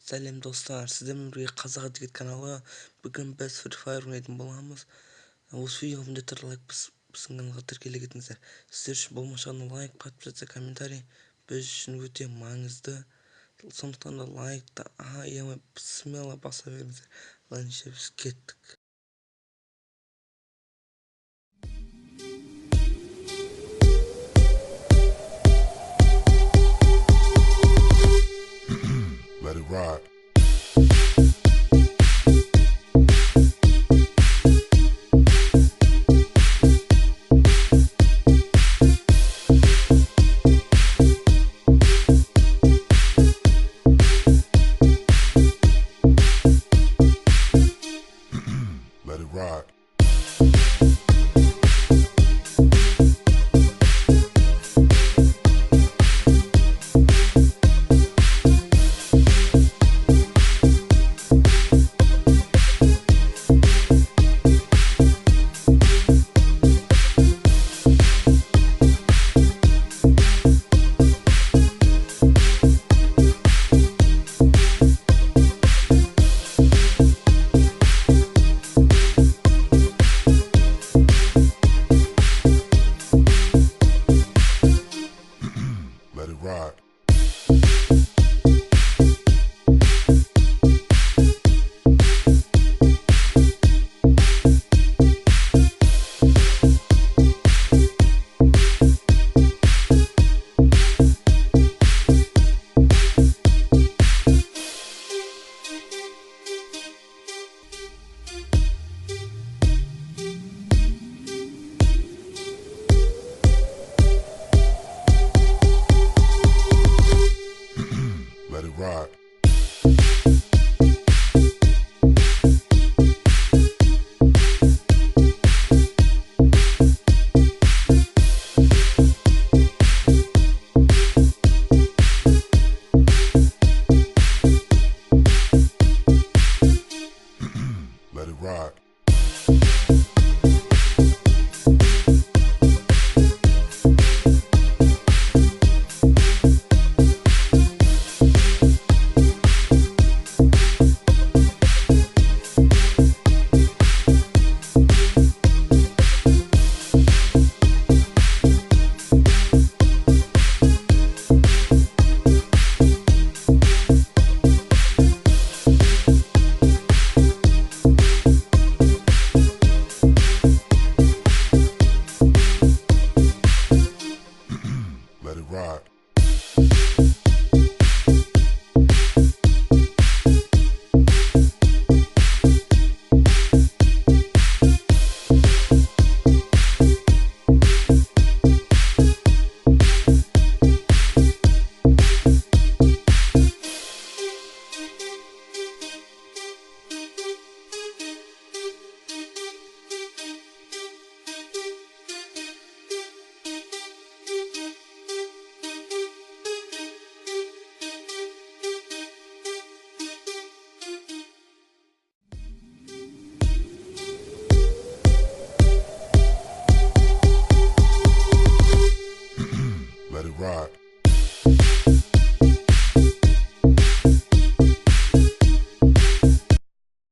Сәлем достар, сіздермен бірге қазақ әдебиет каналы. Бүгін біз Free Fire ойнайтын боламыз. Осы видеоға міндетті лайк біздің каналға тіркеле кетіңіздер. Сіздер үшін болмашағына лайк, подписаться, комментарий біз үшін өте маңызды. Сондықтан да лайкты аямай смело баса беріңіздер. Ладно, біз кеттік. Let it ride. Let it ride. Let it ride. Let it ride.